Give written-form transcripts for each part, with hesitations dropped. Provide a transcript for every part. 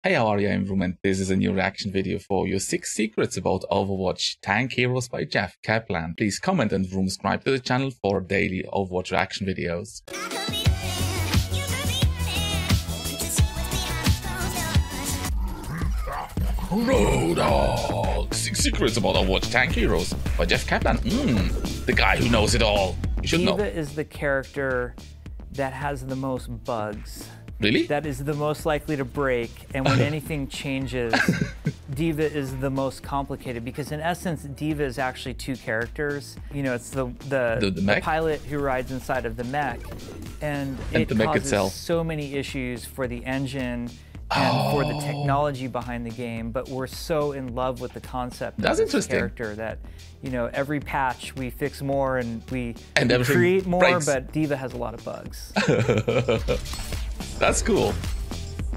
Hey, how are you? I'm Vroom, and this is a new reaction video for your 6 secrets about Overwatch Tank Heroes by Kaplan. Please comment and Vroomscribe to the channel for daily Overwatch reaction videos. Dog. 6 secrets about Overwatch Tank Heroes by Kaplan. The guy who knows it all. You should know. D.Va is the character that has the most bugs. Really? That is the most likely to break, and when anything changes, D.Va is the most complicated, because in essence, D.Va is actually 2 characters. You know, it's the pilot who rides inside of the mech, and it the mech causes itself. so many issues for the engine and for the technology behind the game, but we're so in love with the concept of this character that, you know, every patch we fix more and we create more, breaks. But D.Va has a lot of bugs. That's cool.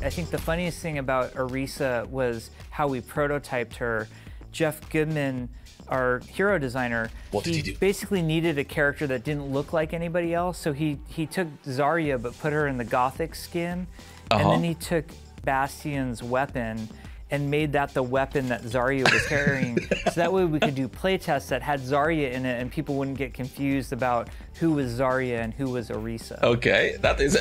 I think the funniest thing about Orisa was how we prototyped her. Jeff Goodman, our hero designer, what did he do? Basically needed a character that didn't look like anybody else, so he took Zarya but put her in the gothic skin, and then he took Bastion's weapon and made that the weapon that Zarya was carrying. So that way we could do playtests that had Zarya in it and people wouldn't get confused about who was Zarya and who was Orisa. Okay, that is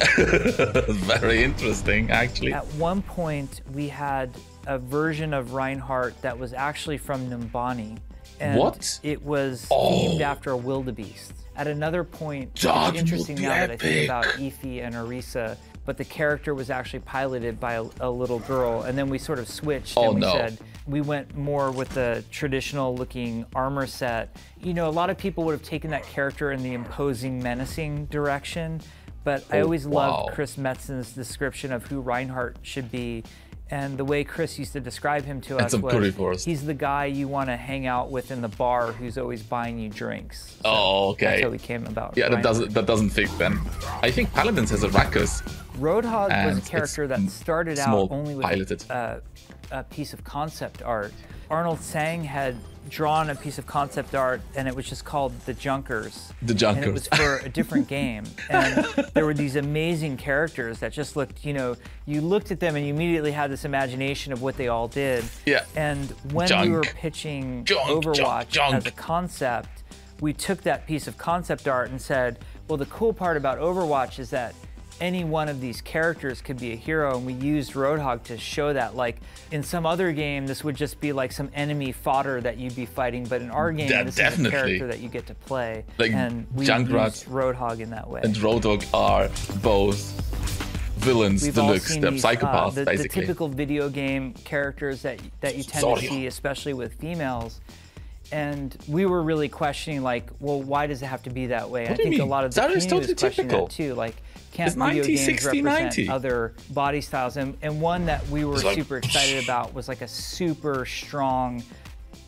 very interesting, actually. At one point, we had a version of Reinhardt that was actually from Numbani. And what? It was themed after a wildebeest. At another point, it's interesting now that I think about Efi and Orisa, but the character was actually piloted by a little girl, and then we sort of switched and we said we went more with the traditional looking armor set. You know, a lot of people would have taken that character in the imposing, menacing direction, but I always loved Chris Metzen's description of who Reinhardt should be. And the way Chris used to describe him to us was, he's the guy you want to hang out with in the bar who's always buying you drinks. So that's how we came about. Yeah, that doesn't fit then. I think Paladins has a Ruckus. Roadhog was a character that started out only with a piece of concept art. Arnold Sang had drawn a piece of concept art, and it was just called The Junkers. The Junkers. And it was for a different game. And there were these amazing characters that just looked, you know, you looked at them and you immediately had this imagination of what they all did. Yeah. And when we were pitching Overwatch as a concept, we took that piece of concept art and said, well, the cool part about Overwatch is that any one of these characters could be a hero, and we used Roadhog to show that. Like in some other game, this would just be like some enemy fodder that you'd be fighting, but in our game, this is a character that you get to play, like, and we used Roadhog in that way. And Roadhog are both villains deluxe, they're psychopaths, basically. The typical video game characters that you tend to see, especially with females. And we were really questioning, like, well, why does it have to be that way? I think a lot of the community was questioning that too. Like, can't video games represent other body styles? And one that we were super excited about was like a super strong,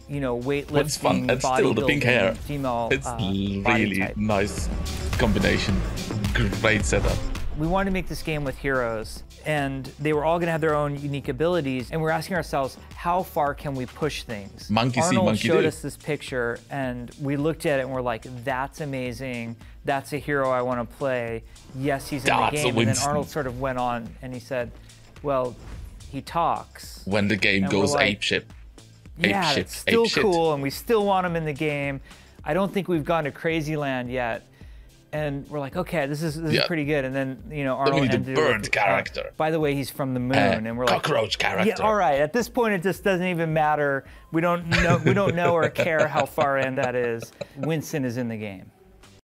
you know, weightlifting, bodybuilding female It's really nice combination. Great setup. We wanted to make this game with heroes, and they were all going to have their own unique abilities, and we're asking ourselves, how far can we push things? Arnold showed us this picture, and we looked at it and we're like, that's amazing. That's a hero I want to play. Yes, he's in the game. And then Arnold sort of went on and he said, well, he talks. When the game goes apeshit. Yeah, it's still cool, and we still want him in the game. I don't think we've gone to crazy land yet. And we're like, okay, this is pretty good. And then, you know, Arnold ended bird character. By the way, he's from the moon, and we're like, cockroach character. Yeah, all right. At this point, it just doesn't even matter. We don't know or care how far in that is. Winston is in the game.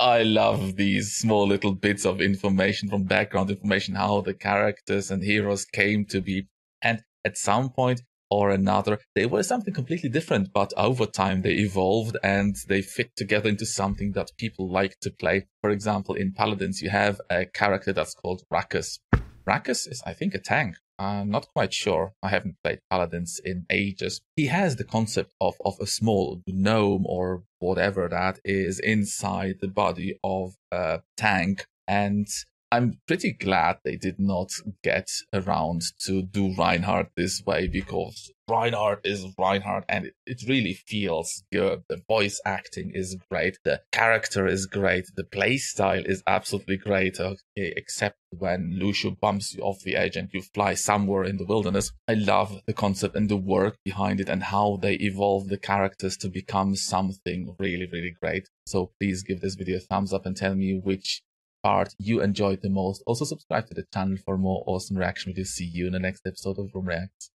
I love these small little bits of information from background information, how the characters and heroes came to be, and at some point or another, they were something completely different, but over time they evolved and they fit together into something that people like to play. For example, in Paladins, you have a character that's called Ruckus. Ruckus is, I think, a tank. I'm not quite sure. I haven't played Paladins in ages. He has the concept of a small gnome or whatever that is inside the body of a tank. And I'm pretty glad they did not get around to do Reinhardt this way, because Reinhardt is Reinhardt and it really feels good. The voice acting is great. The character is great. The playstyle is absolutely great, okay, except when Lucio bumps you off the edge and you fly somewhere in the wilderness. I love the concept and the work behind it and how they evolve the characters to become something really, really great. So please give this video a thumbs up and tell me which part you enjoyed the most. Also subscribe to the channel for more awesome reaction videos. See you in the next episode of Vroom Reacts.